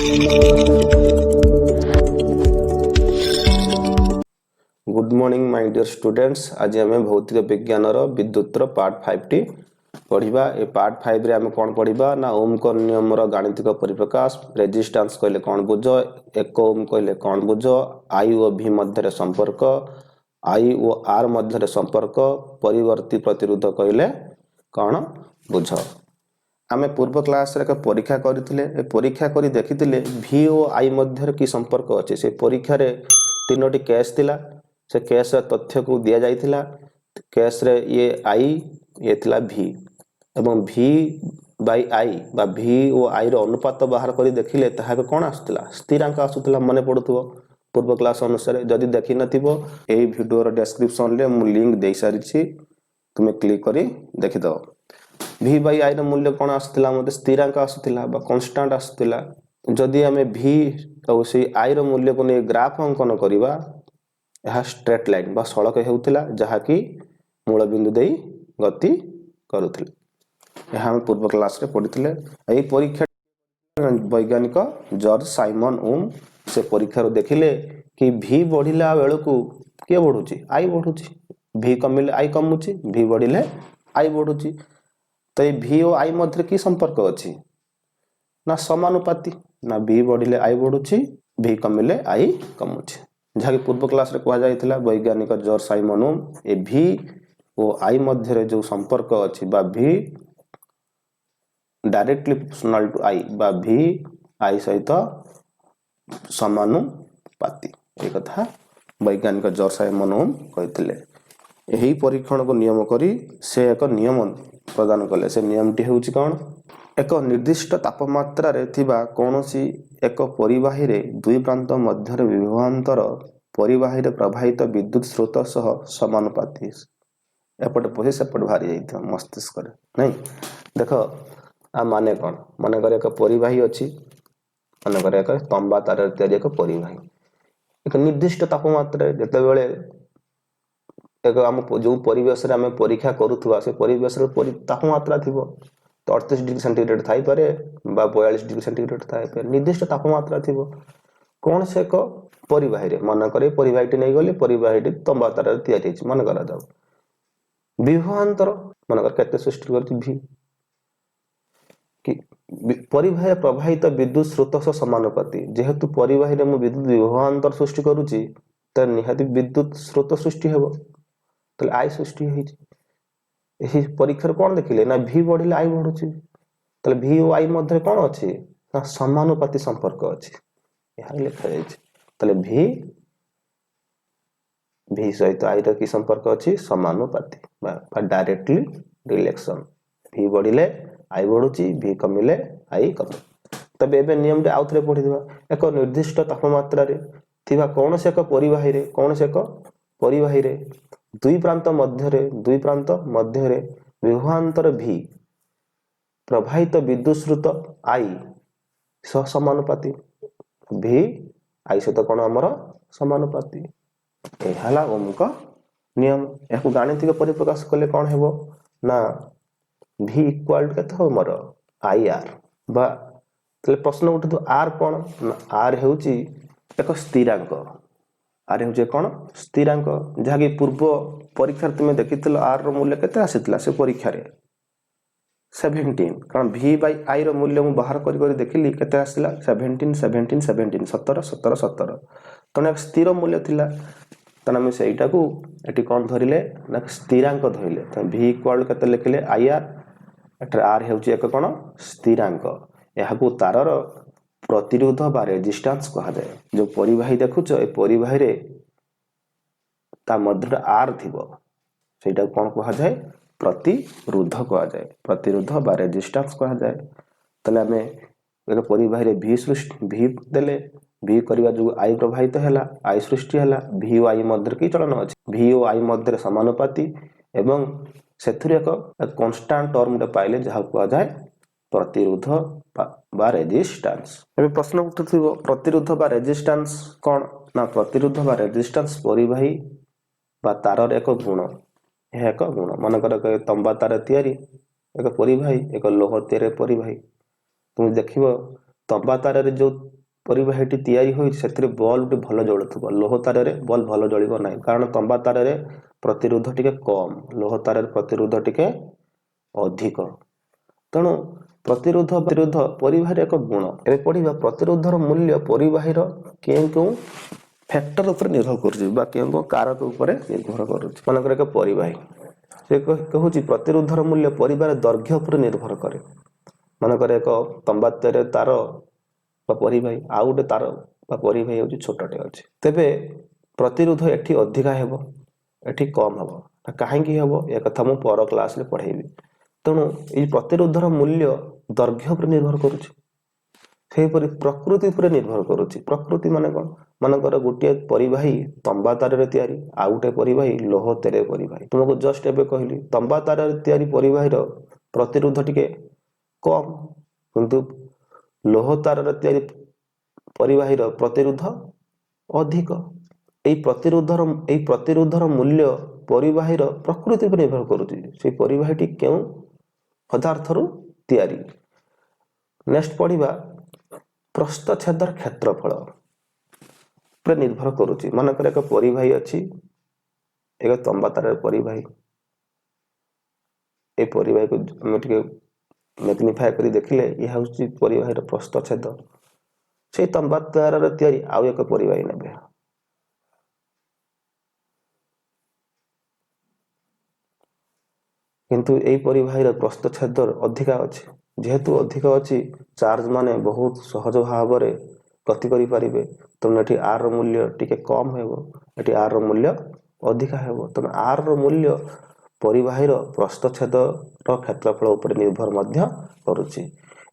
Good morning my dear students. आज आम भौतिक विज्ञान विद्युत पार्ट 5 टी पढ़ा। ए पार्ट 5 रे आम कौन पढ़ा ना ओम को नियम गाणितिक परिप्रकाश, रेजिस्टेंस कहले कौन बुझ, एक ओम कहले कौन बुझ, आई और भी मध्य संपर्क, आई और आर मध्य संपर्क, परिवर्ती प्रतिरोध कहले कौन बुझ। आम पूर्व क्लास रे परीक्षा करथिले, परीक्षा करी देखिथिले भी और आई मध्य की संपर्क अछि। से परीक्षा रे तीनोटी केस थिला, से केस तथ्य को दिया जाइथिला। केस रे ये आई ये थिला भी एवं भी बाई आई बा भी और आई रो अनुपात बाहर करी देखिले ताहा कोन आसुतला, स्थिरांक आसुतला। मने पडुथबो पूर्व क्लास अनुसार। जदि देखि नथिबो एही वीडियो रो डिस्क्रिप्शन रे मु लिंक देई सारिछि, तुमे क्लिक करी देखि दो। भी बाई आई रो मूल्य कोन आसुतला, मते स्थिरांक आसुतला बा कांस्टेंट आसुतला। जदि हमें भी और से आई रो मूल्य को ने ग्राफ अंकन करिवा, यह स्ट्रेट लाइन बा सड़क हेउतिला जहा कि मूल बिंदु देई गति करूथिले। यह हम पूर्व क्लास रे पढ़िथिले। एही परीक्षा वैज्ञानिक जॉर्ज साइमन ओम से परीक्षा रो देखिले कि भी बढ़िला बेल को के बढ़ुची, आई बढ़ुची। भी कमिले आई कमुची, भी बढ़िले आई बढ़ुची। तो ये भी और आई मध्य की संपर्क अछि ना समानुपाती, ना भी बढ़िले आई बढ़ुची, भी कमिले आई कमुची। जहाँ पूर्व क्लास रे कहा जाइथिला वैज्ञानिक जॉर्ज साइमन ओम ए भी और आई मध्य रे जो संपर्क अछि बा भी डायरेक्टली प्रोपोर्शनल टू आई बा भी आई सहित समानुपाती। ए कथा वैज्ञानिक जॉर्ज साइमन ओम कहिथिले। एही परीक्षण को नियम करी से एक नियम प्रदान कले। से नियमटी हेउची कोन, एक निर्दिष्ट तापमात्रा रे थिबा कोनोसी एक परिवाही रे दुई प्रांत मध्य रे विभवांतर परिवाही रे प्रवाहित विद्युत स्रोत सह समानुपाती। एपटे पसे सेपटे भारी जाइथ मस्तिष्क रे नहीं। देखो आ माने कोन, माने करे एक परिवाही अछि, माने करे एक तंबा तार तैयारी एक परिवाही एक निर्दिष्ट तापमात्रा जते बेले एक हम जो परिवेश रे हम परीक्षा करूथवा से परिवेश रे तापमात्रा थिबो तो 38 डिग्री सेंटीग्रेड थाई पारे बा 42 डिग्री सेंटीग्रेड थाई पारे, निर्दिष्ट तापमात्रा थिबो। कोन से एक परिवाही रे मन करे परिवाहीटी नै गले, परिवाहीटी तंबा तार तैयारी अछि मन करा जाऊ। विभवांतर मन कर केते सृष्टि करछि भी कि परिवाही प्रवाहित विद्युत स्रोत सह समानुपाती। जेहेतु परिवाही रे मु विद्युत विभवांतर सृष्टि करूछि त निहाती विद्युत स्रोत सृष्टि हेबो, तले आई सृष्टि हेछि। एही परीक्षा रे कोन देखिले ना भी बढ़िले आई बढ़ुछि, तले भी और आई मध्य कोन अछि ना समानुपाती संपर्क अछि। यहा लिखा जायछि तले भी सहित आई रो की संपर्क अछि समानुपाती बा डायरेक्टली रिलेशन। भी बढ़िले आई बढ़ुछि, भी कमिले आई कम। तबे एबे नियम रे आउथरे पढि देबा। एक निर्दिष्ट तापमात्रा रे थिबा कोन से एक परिवाही रे, कोन से एक परिवाही रे दुई प्रांत मध्य रे विभवांतर भी प्रवाहित विद्युत स्रोत आई सह समानुपाती। भी आई सहित कोन हमर समानुपाती। ए हला ओम का नियम। याकु गाणितिक परिप्रकाश कले कोन हेबो ना भी इक्वल टू केते हो हमर आई आर बा। तले प्रश्न उठतो आर कोन ना आर हेउची एक स्थिरांक। आर हेउचे कोन स्थिरांक, जहा कि पूर्व परीक्षा तुमे देखिथिल आर रो मूल्य केते आसितला से परीक्षा रे 17। कारण भी बाई आई रो मूल्य मु बाहर करी करी देखिली केते आसिला 17 17 17 17 17 17। तने एक स्थिर मूल्य थिला, तने हम सेइटा को एटी कोन धरिले ना स्थिरांक धरिले। त भी इक्वल केते लिखिले आई आर, एटर आर हेउची एक कोन स्थिरांक। यहा को तारर प्रतिरोध बा रेजिस्टेंस कहा जाय। जो परिवाही देखुछ ए परिवाही रे ता मध्य आर थिबो, सेटा कोन कहा जाय प्रतिरोध कहा जाय। प्रतिरोध बा रेजिस्टेंस कहा जाय। तले हमें एक परिवाही रे भी सृष्टि भी देले, भी करबा जो आई प्रवाहित हैला, आई सृष्टि हैला। भी और आई मध्य की चलन अछि, भी और आई मध्य समानुपाती एवं सेथुरे एक कांस्टेंट टर्म रे पाइले जहा कहा जाय प्रतिरोध बा रेजिस्टेंस। एबे प्रश्न उठथिबो प्रतिरोध बा रेजिस्टेंस कोन ना प्रतिरोध बा रेजिस्टेंस परिवाही बा तारर एक गुण। यह एक गुण मन कर तंबा तार तैयारी एक परिवाही, एक लोह तैयारी परिवाही। तुम देखिबो तंबा तार रे जो परिवाहीटी तैयारी होई सेथिरे बल्ब भल जळुथबो लोह तार रे बल्ब भल जळिबो नाही कारण तंबा तार रे प्रतिरोध टिके कम लोह तार रे प्रतिरोध टिके अधिक तेणु प्रतिरोध परिवाहीर एक गुण ए पढ़िबा प्रतिरोधर मूल्य परिवाहीर केउ फैक्टर ऊपर निर्भर करुछि बा केउ कारक ऊपर निर्भर करुछि मानकर एक परिवाही से कहूछि प्रतिरोधर मूल्य परिवार दैर्घ्य ऊपर निर्भर करे मानकर एक तंबा तार बा परिवाही आउ गोटे तार बा परिवाही होछि छोटटे अछि तेबे प्रतिरोध एठी अधिका हेबो एठी कम हेबो काहेकि हेबो ए कथा मु पर क्लास रे पढेबी तेणु ए प्रतिरोधर मूल्य दैर्घ्य ऊपर निर्भर करुछि सेहीपरि प्रकृति ऊपर निर्भर करुछि प्रकृति माने कोन मानकर गोटे परिवाही तंबा तार रे तयारी आ गोटे परिवाही लोह तेरे परिवाही तुमको जस्ट एबे कहली तंबा तार रे तयारी परिवाहीर प्रतिरोध टिके कम किंतु लोह तार रे तयारी परिवाहीर प्रतिरोध अधिक एई प्रतिरोधर मूल्य परिवाहीर प्रकृति पर निर्भर करुछि से परिवाहीटी केउ पदार्थरु तयारी नेक्स्ट पढ़िबा प्रस्थच्छेदर क्षेत्रफल पर निर्भर करुछि मानकर एक परिवाही अछि एक तंबा तार परिवाही ए परिवाही को हम टिके मैग्निफाई करी देखिले ये हउछि परिवाहीर प्रस्थच्छेद से तंबा तार रे तयारी आउ एक परिवाही नेबे किंतु एई परिवाहीर प्रस्थच्छेद अधिका अछि जेहेतु अधिक अछि चार्ज माने बहुत सहज भाव रे गति करि परिबे तने एठी आर रो मूल्य टिके कम हेबो एठी आर रो मूल्य अधिका हेबो तने आर रो मूल्य परिवाहीर प्रस्थच्छेद रो क्षेत्रफल ऊपर निर्भर मध्य करूछि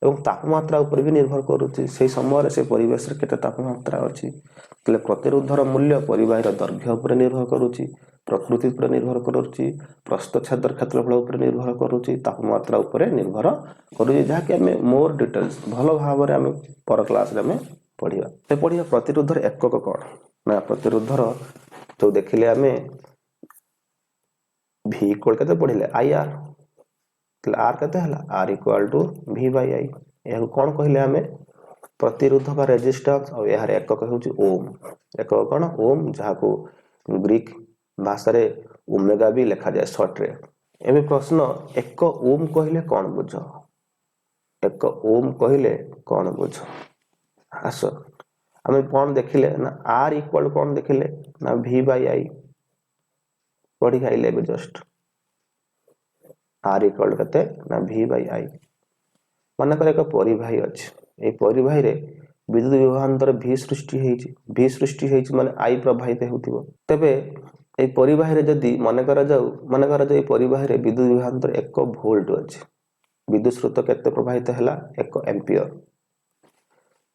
एवं तापमात्रा ऊपर भी निर्भर करूछि से समय रे से परिवेश रे केते तापमात्रा अछि तले प्रतिरोधर मूल्य परिवाहीर दैर्घ्य ऊपर निर्भर करूछि प्रकृति ऊपर निर्भर करूछि प्रस्थच्छेदर क्षेत्रफल ऊपर निर्भर करूछि तापमात्रा ऊपर निर्भर करूछि जहा कि हमें मोर डिटेल्स भलो भाव रे हमें पर क्लास रे हमें पढिबा ते पढिबा प्रतिरोधर एकक कोन ना प्रतिरोधर तो देखिले हमें v इक्वल केते पढिले ir तले r केते हला r equal to v by i एहु कोन कहिले हमें प्रतिरोध बा रेजिस्टेंस और यार एकक होछि ओम एकक कोन ओम जहा को ग्रीक भाषा रे ओमेगा भी लिखा जाय शॉर्ट रे एबे प्रश्न एक ओम कहिले कोन बुझ एक ओम कहिले कोन बुझ आसो हमें कोन देखिले ना r इक्वल कोन देखिले ना v बाय i पढ़ी खाइले बे जस्ट r इक्वल कते ना v बाय i माने कर एक परिवाही अछि ए परिवाही रे विद्युत विभवांतर v सृष्टि हेछि माने i प्रवाहित हेउथिबो तबे ए परिवाही रे जदी माने करा जाय ए परिवाही रे विद्युत विभवांतर 1 वोल्ट अछि विद्युत स्रोत केते प्रवाहित हैला 1 एम्पियर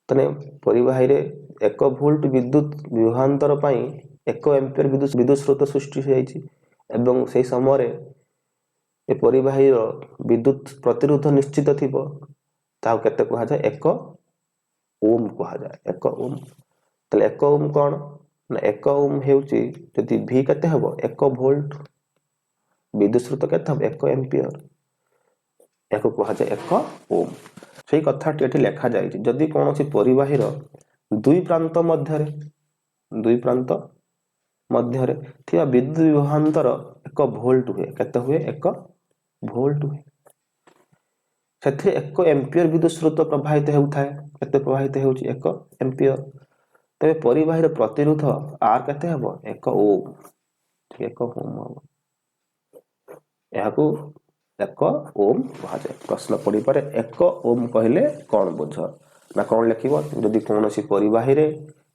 तने परिवाही रे 1 वोल्ट विद्युत विभवांतर पई 1 एम्पियर विद्युत स्रोत सृष्टि हेछि एवं सेही समय रे ए परिवाही रो विद्युत प्रतिरोध निश्चित थिबो ताउ केते कहा जाय 1 ओम कहा जाय 1 ओम तले 1 ओम कोन ना 1 ओम हेउची जदी v केते हबो 1 वोल्ट विद्युत स्रोत केते हबो 1 एम्पियर एको कहा जाय 1 ओम सेही कथाटी एठी लेखा जाय जदी कोनोसी परिवाही रो दुई प्रांत मध्य रे थिया विद्युत विभवांतर 1 वोल्ट हुए केते हुए 1 वोल्ट हुए सेथे 1 एम्पियर विद्युत स्रोत प्रवाहित हेउथाय केते प्रवाहित हेउची 1 एम्पियर तबे परिवाहीर प्रतिरोध r केते हबो 1 ओम ठीक 1 ओम हबो याकू 1 ओम कहा जाय प्रश्न पड़ी पारे 1 ओम कहले कोन बुझ ना कोन लिखिबो जदी कोनोसी परिवाही रे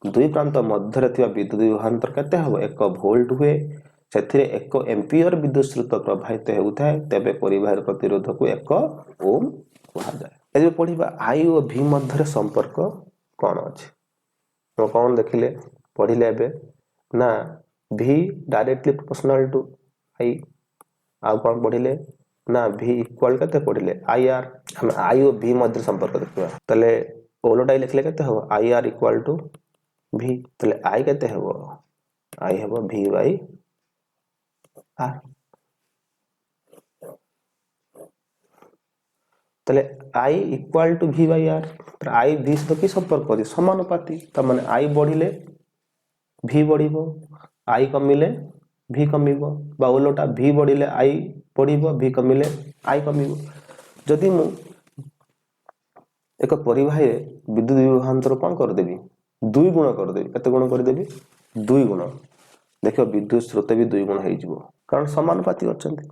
दुई प्रांत मध्य रे थिया विद्युत विभवांतर केते हबो 1 वोल्ट हुए सेथिरे 1 एम्पियर विद्युत स्रोत प्रवाहित हेउथाय तबे परिवाहीर प्रतिरोध को 1 ओम कहा जाय एबे पढिबा i और v मध्य रे संपर्क कोन अछि तो कोन देखिले पढिले एबे ना v directly proportional to i आ कोन पढिले ना v इक्वल केते पढिले ir हम i और v मध्य संपर्क देखिबा तले ओलोटाई लिखले केते हो ir इक्वल टू v तले i केते हेबो i हेबो v बाय r তাহলে I equal to V by R, I V সହିତ কি সম্পর্ক ଅଛି সমানুপাতি, তার মানে I বଢিলে ভি বଢিব, I কমিলে ভি কমিব, বা ওଲଟା ভি ବଢିଲେ I ବଢିବ, ভি କମିଲେ I କମିବ। ଯଦି ମୁଁ ଏକ ପରିବାହୀରେ ବିଦ୍ୟୁତ ବିଭବାନ୍ତର କଣ କରିଦେବି, 2 ଗୁଣ କରିଦେବି, କେତେ ଗୁଣ କରିଦେବି 2 ଗୁଣ, ଦେଖିବ ବିଦ୍ୟୁତ ସ୍ରୋତ ବି 2 ଗୁଣ ହେଇଯିବ, କାରଣ ସମାନୁପାତି ଅଛନ୍ତି।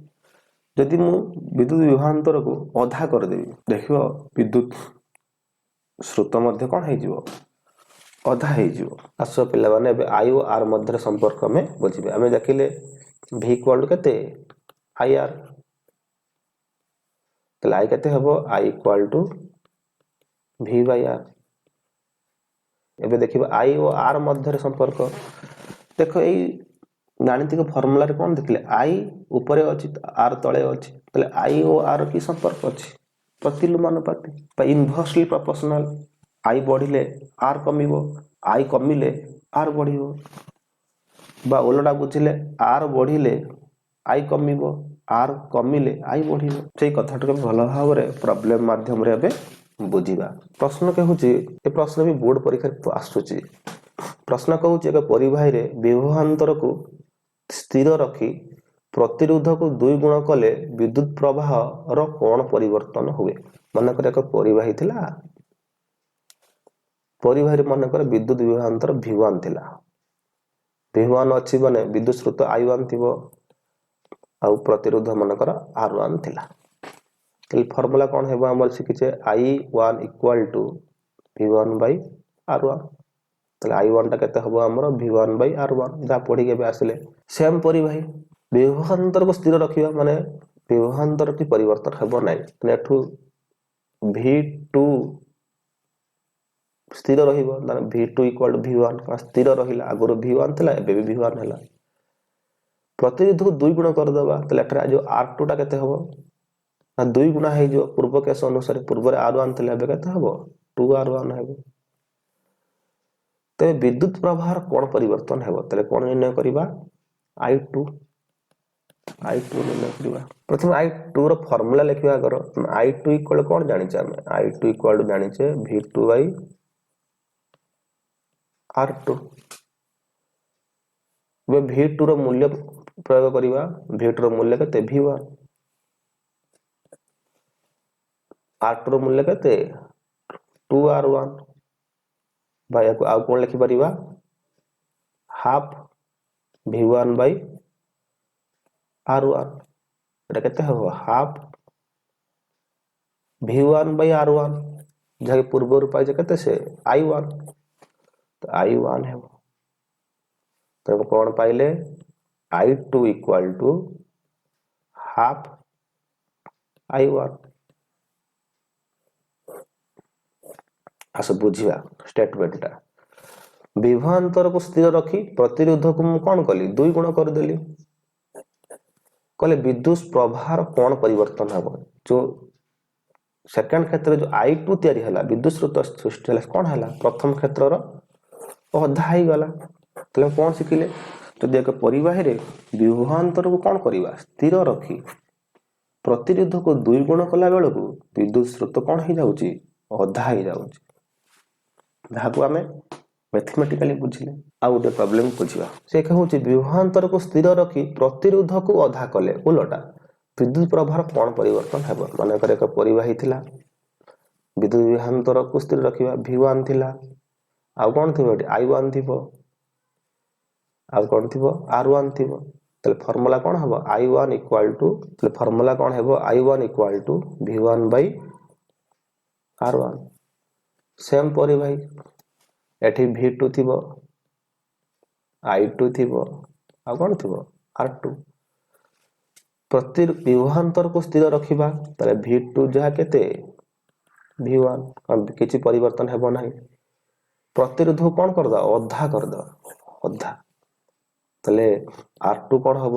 ଯଦି ମୁଁ ବିଦ୍ୟୁତ ବିଭବାନ୍ତରକୁ ଅଧା କରିଦେବି, ଦେଖିବ ବିଦ୍ୟୁତ ସ୍ରୋତ ମଧ୍ୟ କଣ ହେଇଯିବ, ଅଧା ହେଇଯିବ। ଆସ ପିଲାମାନେ ଏବେ I ଓ R ମଧ୍ୟରେ ସମ୍ପର୍କ ଆମେ ବୁଝିବା। ଆମେ ଦେଖିଲେ V ଇକ୍ୱାଲ ଟୁ କେତେ IR, ତାହେଲେ I କେତେ ହେବ I equal to V Bai R। ଏବେ ଦେଖିବା I ଓ R ମଧ୍ୟରେ ସମ୍ପର୍କ। ଦେଖ ଏଇ ଗାଣିତିକ ଫର୍ମୁଲାରେ କଣ ଦେଖିଲେ, I ଉପରେ ଅଛି R ତଳେ ଅଛି, ତାହେଲେ I ଓ R କି ସମ୍ପର୍କ ଅଛି, ପ୍ରତିଲୋମାନୁପାତି ବା ଇନଭର୍ସଲି ପ୍ରପୋର୍ସନାଲ। I ବଢିଲେ R କମିବ, I କମିଲେ R ବଢିବ, বা ଓଲଟା ବୁଝିଲେ R ବଢିଲେ I କମିବ, R କମିଲେ I ବଢିବ। ସେଇ କଥାଟାକୁ ଭଲ ଭାବରେ ପ୍ରୋବ୍ଲେମ ମାଧ୍ୟମରେ ଏବେ ବୁଝିବା। ପ୍ରଶ୍ନ କହୁଛି, ଏ ପ୍ରଶ୍ନ ବି ବୋର୍ଡ ପରୀକ୍ଷାରେ ଆସୁଛି। ପ୍ରଶ୍ନ କହୁଛି ଏକ ପରିବାହୀରେ ବିଭବାନ୍ତରକୁ ସ୍ଥିର ରଖି ପ୍ରତିରୋଧକୁ 2 ଗୁଣ କଲେ ବିଦ୍ୟୁତ ପ୍ରବାହର କଣ ପରିବର୍ତ୍ତନ ହୁଏ। ମନେକର ଏକ ପରିବାହୀ ଥିଲା, ପରିବାହୀରେ ମନେକର ବିଦ୍ୟୁତ ବିଭବାନ୍ତର V1 ଥିଲା, V1 ଅଛି ମାନେ ବିଦ୍ୟୁତ ସ୍ରୋତ I1 ଥିବ, ଆଉ ପ୍ରତିରୋଧ ମନେକର R1 ଥିଲା। ତାହେଲେ ଫର୍ମୁଲା କଣ ହେବ ଆମର ଶିଖିଛେ, I1 equal to V1 by R1। ତାହେଲେ I1 ଟା କେତେ ହେବ ଆମର V1 ବାଇ R1, ଯାହା ପଢିକି ଏବେ ଆସିଲେ। ସେମ୍ ପରିବାହୀ ବିଭବାନ୍ତରକୁ ସ୍ଥିର ରଖିବା ମାନେ ବିଭବାନ୍ତରଟି ପରିବର୍ତ୍ତନ ହେବ ନାହିଁ, ମାନେ ଏଠୁ V2 ସ୍ଥିର ରହିବ, ମାନେ V2 ଇକ୍ୱାଲ ଟୁ V1, ସ୍ଥିର ରହିଲା, ଆଗରୁ V1 ଥିଲା ଏବେ ବି V1 ହେଲା। ପ୍ରତିରୋଧକୁ 2 ଗୁଣ କରିଦେବା, ତାହେଲେ ଏଠାରେ ଯୋଉ R2 ଟା କେତେ ହେବ ନା 2 ଗୁଣା ହେଇଯିବ, ପୂର୍ବ କେଶ ଅନୁସାରେ ପୂର୍ବରେ R1 ଥିଲା, ଏବେ କେତେ ହେବ 2R1 ହେବ। ତେବେ ବିଦ୍ୟୁତ ପ୍ରବାହର କଣ ପରିବର୍ତ୍ତନ ହେବ, ତାହେଲେ କଣ ନିର୍ଣ୍ଣୟ କରିବା, I2 ନିର୍ଣ୍ଣୟ କରିବା। ପ୍ରଥମେ I2 ର ଫର୍ମୁଲା ଲେଖିବା ଆଗର। I2 ଇକ୍ୱାଲ କଣ ଜାଣିଛେ ଆମେ, I2 ଇକ୍ୱାଲ ଜାଣିଛେ V2 ବାଇ R2। ଏବେ V2 ର ମୂଲ୍ୟ ପ୍ରୟୋଗ କରିବା, V2 ର ମୂଲ୍ୟ କେତେ V1, R2 ର ମୂଲ୍ୟ କେତେ 2R1, ବା ୟାକୁ ଆଉ କଣ ଲେଖିପାରିବା ହାଫ V1 ବାଇ R1। এটা କେତେ ହେବ ହାଫ V1 ବାଇ R1, ଯାହାକି ପୂର୍ବରୁ ପାଇছে କେତେ ସେ I1, ତ I1 ହେବ। ତେଣୁ କଣ ପାଇଲେ I2 equal to half I1। ଆସ ବୁଝିବା ଷ୍ଟେଟମେଣ୍ଟଟା। ବିଭବାନ୍ତରକୁ ସ୍ଥିର ରଖି ପ୍ରତିରୋଧକୁ ମୁଁ କଣ କଲି 2 ଗୁଣ କରିଦେଲି, କହିଲେ ବିଦ୍ୟୁତ ପ୍ରବାହର କଣ ପରିବର୍ତ୍ତନ ହେବ। ଯୋଉ ସେକେଣ୍ଡ କ୍ଷେତ୍ରରେ ଯୋଉ I2 ତିଆରି ହେଲା, ବିଦ୍ୟୁତ ସ୍ରୋତ ସୃଷ୍ଟି ହେଲା, କଣ ହେଲା ପ୍ରଥମ କ୍ଷେତ୍ରର ଅଧା ହେଇଗଲା। ତାହେଲେ କଣ ଶିଖିଲେ, ଯଦି ଏକ ପରିବାହୀରେ ବିଭବାନ୍ତରକୁ କଣ କରିବା ସ୍ଥିର ରଖି ପ୍ରତିରୋଧକୁ 2 ଗୁଣ କଲା ବେଳକୁ ବିଦ୍ୟୁତ ସ୍ରୋତ କଣ ହେଇଯାଉଛି ଅଧା ହେଇଯାଉଛି, ଯାହାକୁ ଆମେ ମ୍ୟାଥମେଟିକାଲି ବୁଝିଲେ। ଆଉ ଗୋଟେ ପ୍ରୋବ୍ଲେମ ବୁଝିବା, ସେ କହୁଛି ବିଭବାନ୍ତରକୁ ସ୍ଥିର ରଖି ପ୍ରତିରୋଧକୁ ଅଧା କଲେ ଓଲଟା ବିଦ୍ୟୁତ ପ୍ରବାହର କଣ ପରିବର୍ତ୍ତନ ହେବ। ମନେକର ଏକ ପରିବାହୀ ଥିଲା, ବିଦ୍ୟୁତ ବିଭବାନ୍ତରକୁ ସ୍ଥିର ରଖିବା V1 ଥିଲା, ଆଉ କଣ ଥିବ ଏଠି I1 ଥିବ, ଆଉ କଣ ଥିବ R1 ଥିବ। ତାହେଲେ ଫର୍ମୁଲା କଣ ହେବ I1 ଇକ୍ୱାଲ ଟୁ, ତାହେଲେ ଫର୍ମୁଲା କଣ ହେବ I1 equal to V1 by R1। Same ପରିବାହୀ, ଏଠି V2 ଥିବ, I2 ଥିବ, ଆଉ କଣ ଥିବ R2। ପ୍ରତି ବିଭବାନ୍ତରକୁ ସ୍ଥିର ରଖିବା, ତାହେଲେ V2 ଯାହା କେତେ V1, କିଛି ପରିବର୍ତ୍ତନ ହେବ ନାହିଁ। ପ୍ରତିରୋଧକୁ କଣ କରିଦବା ଅଧା କରିଦବା, ଅଧା। ତାହେଲେ R2 କଣ ହବ,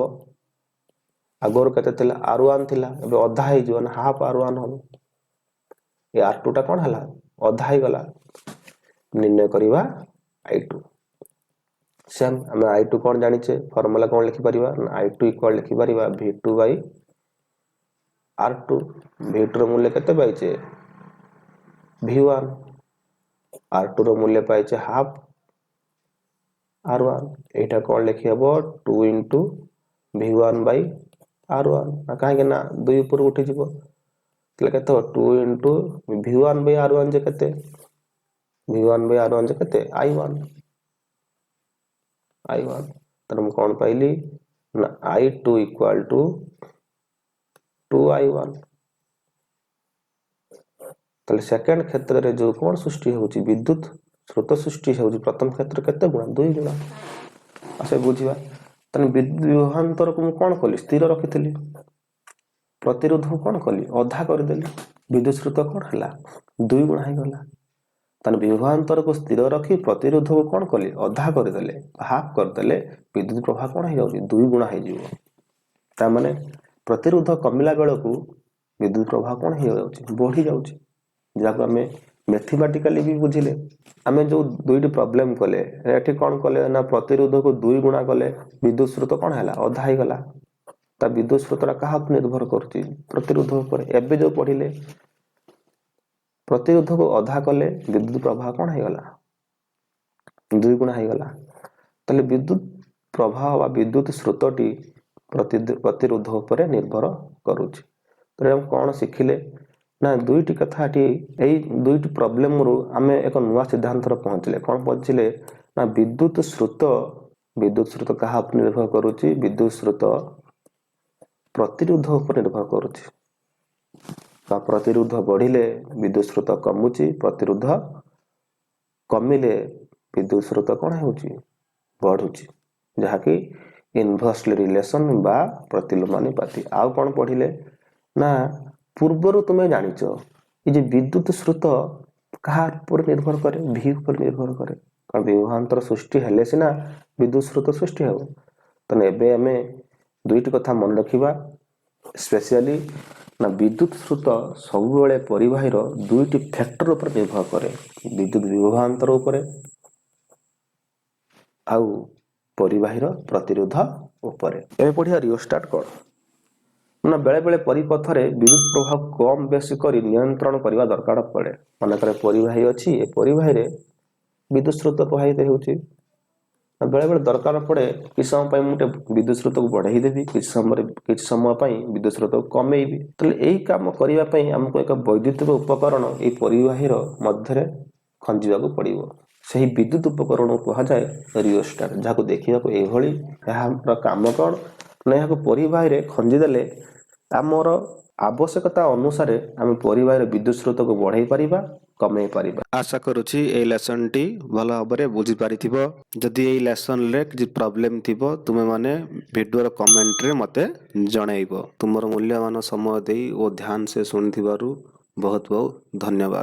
ଆଗରୁ କେତେ ଥିଲା R1 ଥିଲା, ଏବେ ଅଧା ହେଇଯିବ ନା ହାଫ R1 ହବ। ଏ R2 ଟା କଣ ହେଲା ଅଧା ହେଇଗଲା। ନିର୍ଣ୍ଣୟ କରିବା I2। ସେମ୍ ଆମେ I2 କଣ ଜାଣିଛେ, ଫର୍ମୁଲା କଣ ଲେଖିପାରିବା, I2 equal ଲେଖିପାରିବା V2 Bai R2 V2 ର मूल्य केते पाइचे V1 R2 ର मूल्य पाइचे हाफ R1 एटा कोन लिखि हबो 2 into V1 by R1 काहे के ना 2 ऊपर उठी जिवो तले केते 2 into V1 by R1 जे केते V1 by R1 जे केते I1 तर हम कोन पाइली ना I2 equal to 2I1 तले सेकंड क्षेत्र रे जो कोन सृष्टि होउची विद्युत स्रोत सृष्टि होउची प्रथम क्षेत्र केते गुणा 2 गुणा आसे बुझिबा तने विद्युत विभवांतर को कोन कली स्थिर रखितली प्रतिरोध को कोन कली आधा कर देली विद्युत स्रोत कोन हला 2 गुणा हे गला तने विभवांतर को स्थिर रखी प्रतिरोध को कोन कली आधा कर देले हाफ कर देले विद्युत प्रवाह कोन हे जाउची 2 गुणा हे जिवो ता माने प्रतिरोध कमिला बेल को विद्युत प्रवाह कोन हे जाउची बढ़ी जाउची जाको हमें मैथमेटिकली भी बुझिले हमें जो दुईटी प्रॉब्लम कले एठी कोन कले ना प्रतिरोध को 2 गुणा कले विद्युत स्रोत कोन हला आधा हे गला ता विद्युत स्रोतरा कहा पर निर्भर करची प्रतिरोध पर एबे जो पढिले प्रतिरोध को आधा कले विद्युत प्रवाह कोन हे गला 2 गुणा हे गला तले विद्युत प्रवाह वा विद्युत स्रोतटी प्रतिरोध पर निर्भर करूची तो हम कोन सिखिले ना दुईटी कथाटी एई दुईटी प्रॉब्लम रु हमें एक नुवा सिद्धांत र पहुंचले कोन पहुंचले ना विद्युत स्रोत कहा पर निर्भर करूची विद्युत स्रोत प्रतिरोध पर निर्भर करूची का प्रतिरोध बढ़िले विद्युत स्रोत कमुची प्रतिरोध कमिले विद्युत स्रोत कोन हेउची बढ़ुची जहा कि इनवर्सली रिलेशन बा प्रतिलोमानुपाती आ कोन पढिले ना पूर्वरु तुमे जानिचो ये जे विद्युत स्रोत कहा पर निर्भर करे V पर निर्भर करे कारण विभवांतर सृष्टि हेले सिना विद्युत स्रोत सृष्टि हो तने एबे हमें दुईटी कथा मन रखिबा स्पेशली ना विद्युत स्रोत सब बेले परिवाहीर दुईटी फैक्टर पर निर्भर करे विद्युत विभवांतर ऊपर आउ परिवाहीर प्रतिरोध ऊपर एबे पढिया रियोस्टेट कोड ना बेले बेले परिपथ रे विद्युत प्रवाह कम बेसी करी नियंत्रण करबा दरकार पड़े माने करे परिवाही अछि ए परिवाही रे विद्युत स्रोत प्रवाहित हेउची बेले बेले दरकार पड़े कि समय पय मुटे विद्युत स्रोत को बढ़ाई देबी कि समय पय विद्युत स्रोत को कमेइबी तले एही काम करिवा पय हमको एक वैद्युतिक उपकरण ए परिवाही रो मध्य रे खंजिबा को पड़िबो सही विद्युत उपकरण को कहा जाय रियोस्टेट जाको देखिबा को ए भली एहा काम कोन ना एहा को परिवाही रे खंजि देले आमर आवश्यकता अनुसार आम परिवार विद्युत स्रोत को बढ़ाई पारिबा कमे पारिबा आशा करूची ए लेसन टी भलो भाबरे बुझी पारिथिबो जदि ए लेसन रे कि प्रॉब्लम थिबो तुमे माने वीडियो रो कमेंट रे मते जणाइबो तुमरो मूल्यवान समय देई ओ ध्यान से सुनिथिबारु बहुत बहुत धन्यवाद।